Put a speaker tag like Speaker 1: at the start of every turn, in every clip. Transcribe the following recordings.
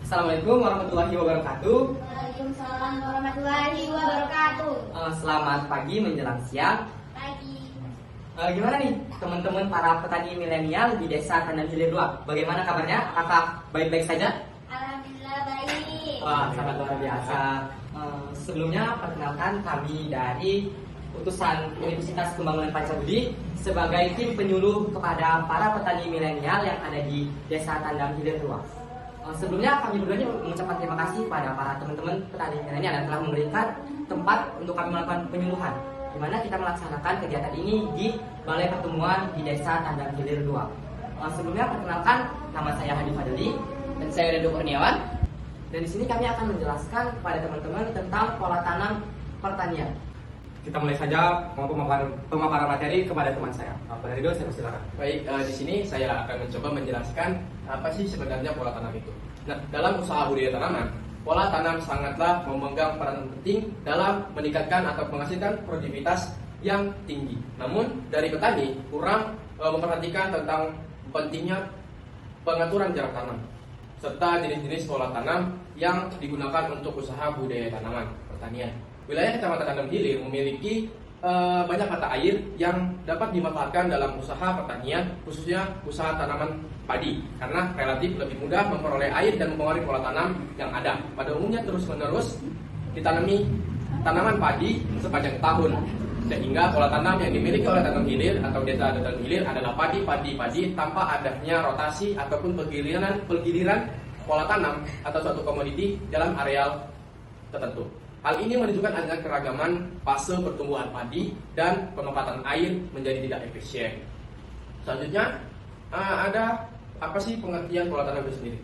Speaker 1: Assalamualaikum warahmatullahi wabarakatuh.
Speaker 2: Waalaikumsalam warahmatullahi wabarakatuh.
Speaker 1: Selamat pagi menjelang siang.
Speaker 2: Pagi.
Speaker 1: Gimana nih teman-teman para petani milenial di Desa Tandan Hilir 2? Bagaimana kabarnya? Apakah baik-baik saja?
Speaker 2: Alhamdulillah baik.
Speaker 1: Wah, sangat luar biasa. Sebelumnya perkenalkan kami dari utusan Universitas Pembangunan Pancabudi sebagai tim penyuluh kepada para petani milenial yang ada di Desa Tandan Hilir 2. Sebelumnya kami berdua mengucapkan terima kasih pada para teman-teman petani milenial yang telah memberikan tempat untuk kami melakukan penyuluhan, di mana kita melaksanakan kegiatan ini di Balai Pertemuan di Desa Tandan Hilir 2. Sebelumnya perkenalkan, nama saya Hadi Fadli dan saya Redo Kurniawan. Dan di sini kami akan menjelaskan kepada teman-teman tentang pola tanam pertanian. Kita mulai saja pemaparan materi kepada teman saya. Pak Redo, saya persilakan.
Speaker 3: Baik, di sini saya akan mencoba menjelaskan apa sih sebenarnya pola tanam itu. Nah, dalam usaha budidaya tanaman, pola tanam sangatlah memegang peran penting dalam meningkatkan atau menghasilkan produktivitas yang tinggi. Namun, dari petani kurang memperhatikan tentang pentingnya pengaturan jarak tanam serta jenis-jenis pola tanam yang digunakan untuk usaha budidaya tanaman pertanian. Wilayah Kecamatan Tandan Hilir memiliki banyak mata air yang dapat dimanfaatkan dalam usaha pertanian, khususnya usaha tanaman padi, karena relatif lebih mudah memperoleh air dan mempengaruhi pola tanam yang ada. Pada umumnya terus-menerus ditanami tanaman padi sepanjang tahun, sehingga pola tanam yang dimiliki oleh Tandan Hilir atau Desa Tandan Hilir adalah padi tanpa adanya rotasi ataupun pergiliran pola tanam atau suatu komoditi dalam areal tertentu. Hal ini menunjukkan adanya keragaman fase pertumbuhan padi dan pemanfaatan air menjadi tidak efisien. Selanjutnya, ada apa sih pengertian pola tanam itu sendiri?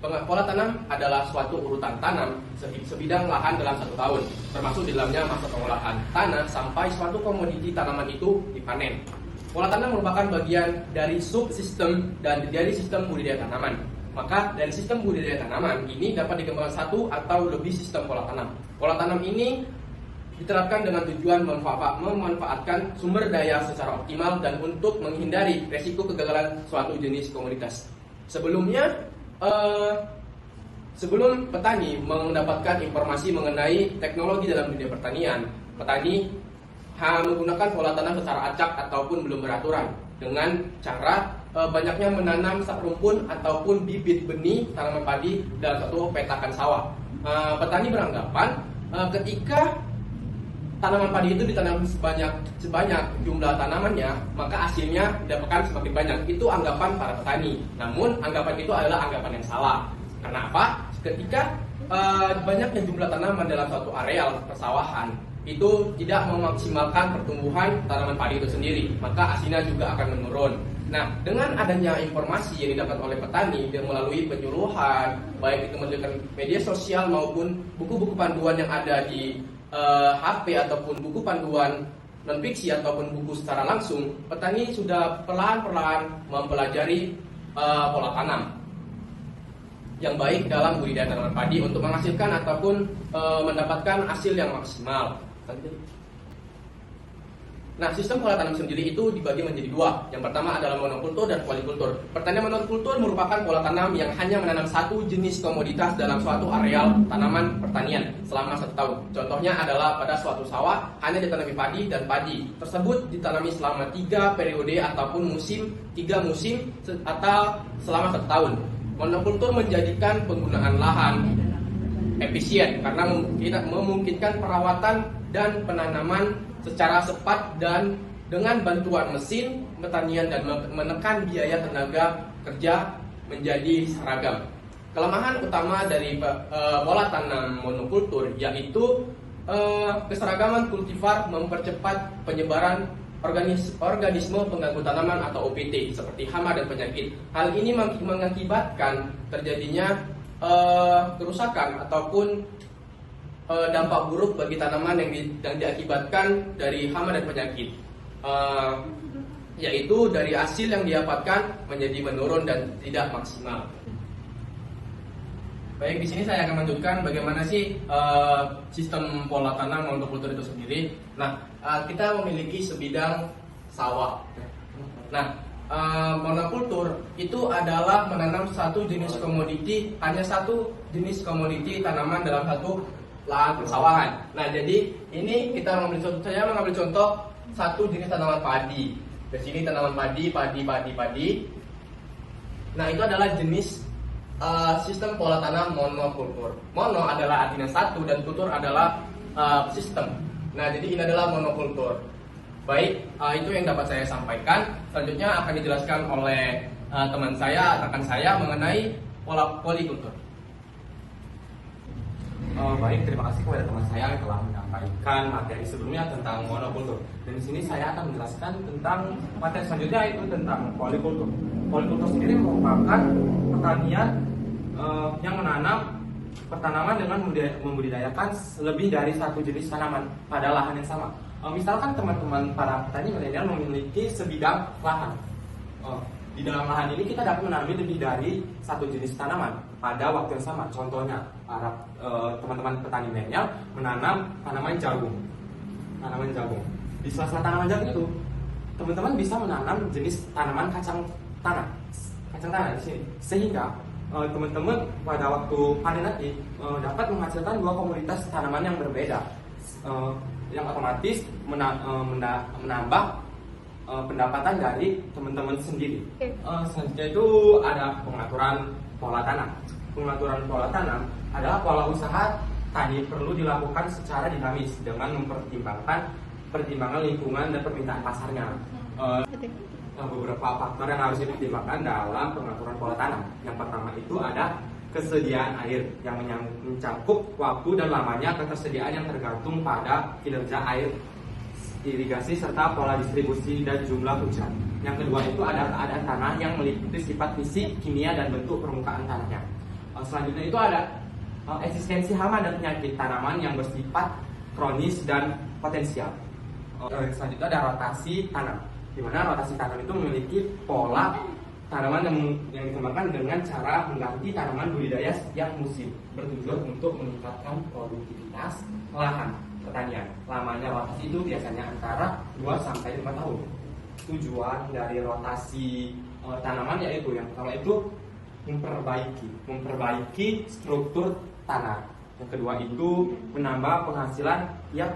Speaker 3: Pola tanam adalah suatu urutan tanam sebidang lahan dalam satu tahun, termasuk di dalamnya masa pengolahan tanah sampai suatu komoditi tanaman itu dipanen. Pola tanam merupakan bagian dari subsistem dan dari sistem budidaya tanaman. Maka dari sistem budidaya tanaman ini dapat dikembangkan satu atau lebih sistem pola tanam. Pola tanam ini diterapkan dengan tujuan memanfaatkan sumber daya secara optimal dan untuk menghindari resiko kegagalan suatu jenis komoditas. Sebelum petani mendapatkan informasi mengenai teknologi dalam dunia pertanian, petani menggunakan pola tanam secara acak ataupun belum beraturan dengan cara banyaknya menanam sak rumpun ataupun bibit benih tanaman padi dalam satu petakan sawah. Petani beranggapan ketika tanaman padi itu ditanam sebanyak jumlah tanamannya, maka hasilnya didapatkan semakin banyak. Itu anggapan para petani. Namun anggapan itu adalah anggapan yang salah. Karena apa? Ketika banyaknya jumlah tanaman dalam suatu areal persawahan itu tidak memaksimalkan pertumbuhan tanaman padi itu sendiri, maka hasilnya juga akan menurun. Nah, dengan adanya informasi yang didapat oleh petani dan melalui penyuluhan, baik itu melalui media sosial maupun buku-buku panduan yang ada di HP ataupun buku panduan non-fiksi ataupun buku secara langsung, petani sudah perlahan-perlahan mempelajari pola tanam yang baik dalam budidaya tanaman padi untuk menghasilkan ataupun mendapatkan hasil yang maksimal. Nah, sistem pola tanam sendiri itu dibagi menjadi dua. Yang pertama adalah monokultur dan polikultur. Pertanian monokultur merupakan pola tanam yang hanya menanam satu jenis komoditas dalam suatu areal tanaman pertanian selama 1 tahun. Contohnya adalah pada suatu sawah hanya ditanami padi dan padi tersebut ditanami selama 3 periode ataupun 3 musim atau selama 1 tahun. Monokultur menjadikan penggunaan lahan efisien karena memungkinkan perawatan dan penanaman secara cepat dan dengan bantuan mesin pertanian dan menekan biaya tenaga kerja menjadi seragam. Kelemahan utama dari pola tanam monokultur yaitu keseragaman kultivar mempercepat penyebaran organisme pengganggu tanaman atau OPT seperti hama dan penyakit. Hal ini mengakibatkan terjadinya kerusakan ataupun dampak buruk bagi tanaman yang diakibatkan dari hama dan penyakit, yaitu dari hasil yang didapatkan menjadi menurun dan tidak maksimal. Baik, di sini saya akan menunjukkan bagaimana sih sistem pola tanam monokultur itu sendiri. Nah, kita memiliki sebidang sawah. Nah, monokultur itu adalah menanam satu jenis komoditi, hanya satu jenis komoditi tanaman dalam satu lahan persawahan. Nah, jadi ini kita mengambil contoh, saya mengambil contoh satu jenis tanaman padi. Di sini tanaman padi. Nah, itu adalah jenis sistem pola tanam monokultur. Mono adalah artinya satu dan kultur adalah sistem. Nah, jadi ini adalah monokultur. Baik, itu yang dapat saya sampaikan. Selanjutnya akan dijelaskan oleh teman saya, rekan saya mengenai pola polikultur.
Speaker 4: Baik, terima kasih kepada teman saya yang telah menyampaikan materi sebelumnya tentang monokultur. Dan di sini saya akan menjelaskan tentang materi selanjutnya, yaitu tentang polikultur. Polikultur sendiri merupakan pertanian yang menanam pertanaman dengan membudidayakan lebih dari satu jenis tanaman pada lahan yang sama. Misalkan teman-teman para petani milenial memiliki sebidang lahan. Di dalam lahan ini kita dapat menanami lebih dari satu jenis tanaman pada waktu yang sama. Contohnya, para teman-teman petani milenial menanam tanaman jagung. Di sela-sela tanaman jagung itu, teman-teman bisa menanam jenis tanaman kacang tanah di sini. Sehingga teman-teman pada waktu panen nanti dapat menghasilkan dua komoditas tanaman yang berbeda, yang otomatis menambah pendapatan dari teman-teman sendiri. Selanjutnya itu ada pengaturan pola tanam. Pengaturan pola tanam adalah pola usaha tani perlu dilakukan secara dinamis dengan pertimbangan lingkungan dan permintaan pasarnya. Beberapa faktor yang harus dipertimbangkan dalam pengaturan pola tanam. Yang pertama itu ada kesediaan air yang mencakup waktu dan lamanya ketersediaan yang tergantung pada kinerja air, irigasi serta pola distribusi dan jumlah hujan. Yang kedua itu ada keadaan tanah yang meliputi sifat fisik, kimia dan bentuk permukaan tanahnya. Selanjutnya itu ada eksistensi hama dan penyakit tanaman yang bersifat kronis dan potensial. Selanjutnya ada rotasi tanam, di mana rotasi tanam itu memiliki pola tanaman yang dikembangkan dengan cara mengganti tanaman budidaya setiap musim, bertujuan untuk meningkatkan produktivitas lahan pertanian. Lamanya rotasi itu biasanya antara 2-5 tahun. Tujuan dari rotasi tanaman yaitu yang pertama itu memperbaiki struktur tanah. Yang kedua itu menambah penghasilan tiap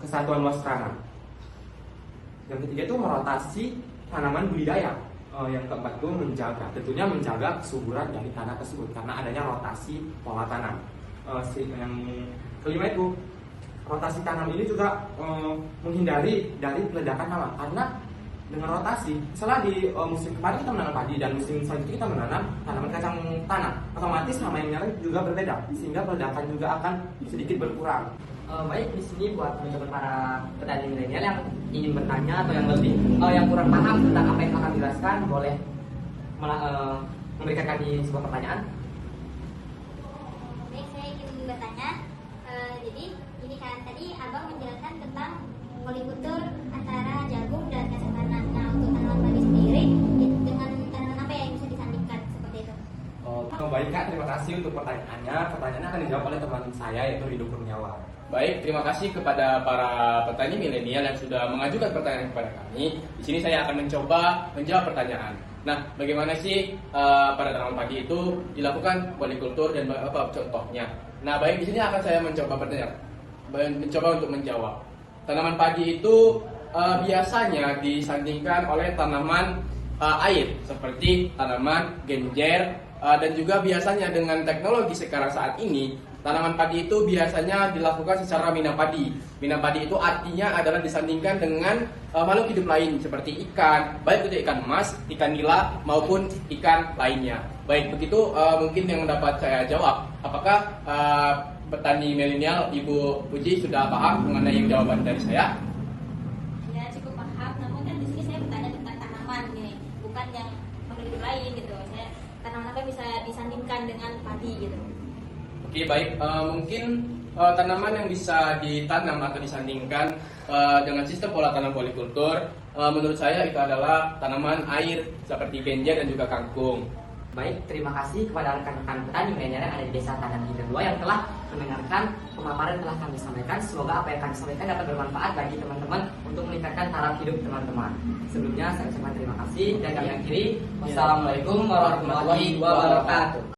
Speaker 4: kesatuan luas tanah. Yang ketiga itu merotasi tanaman budidaya. Yang keempat itu menjaga kesuburan dari tanah tersebut karena adanya rotasi pola tanam. Yang kelima itu rotasi tanam ini juga menghindari dari peledakan hama, karena dengan rotasi setelah di musim kemarin kita menanam padi dan musim selanjutnya kita menanam tanaman kacang tanah, otomatis hama yang menyerang juga berbeda sehingga peledakan juga akan sedikit berkurang.
Speaker 1: Baik, di sini buat teman-teman para petani milenial yang ingin bertanya atau yang lebih yang kurang paham tentang apa yang akan dijelaskan, boleh memberikan kami sebuah pertanyaan.
Speaker 2: Baik, saya ingin bertanya. Jadi ini kan tadi abang menjelaskan tentang polikultur antara jagung dan kacang tanah. Nah, untuk tanaman padi sendiri dengan tanaman apa yang bisa disandingkan seperti itu?
Speaker 4: Baik Kak, terima kasih untuk pertanyaannya. Pertanyaannya akan dijawab oleh teman saya yaitu Ridho Kurniawan.
Speaker 3: Baik, terima kasih kepada para petani milenial yang sudah mengajukan pertanyaan kepada kami. Di sini saya akan mencoba menjawab pertanyaan. Nah, bagaimana sih pada tanaman padi itu dilakukan polikultur dan apa contohnya? Nah, baik, di sini akan saya mencoba untuk menjawab. Tanaman padi itu biasanya disandingkan oleh tanaman air seperti tanaman genjer, dan juga biasanya dengan teknologi sekarang saat ini tanaman padi itu biasanya dilakukan secara minam padi. Minam padi itu artinya adalah disandingkan dengan makhluk hidup lain seperti ikan, baik itu ikan emas, ikan nila maupun ikan lainnya. Baik, begitu mungkin yang dapat saya jawab. Apakah petani milenial Ibu Puji sudah paham mengenai jawaban dari saya?
Speaker 2: Ya, cukup paham. Namun kan di sini saya bertanya tentang tanaman nih, bukan yang makhluk hidup lain gitu. Saya tanaman apa bisa disandingkan dengan padi gitu.
Speaker 3: Oke, baik, mungkin tanaman yang bisa ditanam atau disandingkan dengan sistem pola tanam polikultur, menurut saya itu adalah tanaman air seperti genjer dan juga kangkung.
Speaker 1: Baik, terima kasih kepada rekan-rekan petani milenial yang ada di Desa Tandan Hilir 2 yang telah mendengarkan pemaparan yang telah kami sampaikan. Semoga apa yang kami sampaikan dapat bermanfaat bagi teman-teman untuk meningkatkan taraf hidup teman-teman. Sebelumnya saya ucapkan terima kasih dan kami akhiri. Wassalamualaikum warahmatullahi wabarakatuh.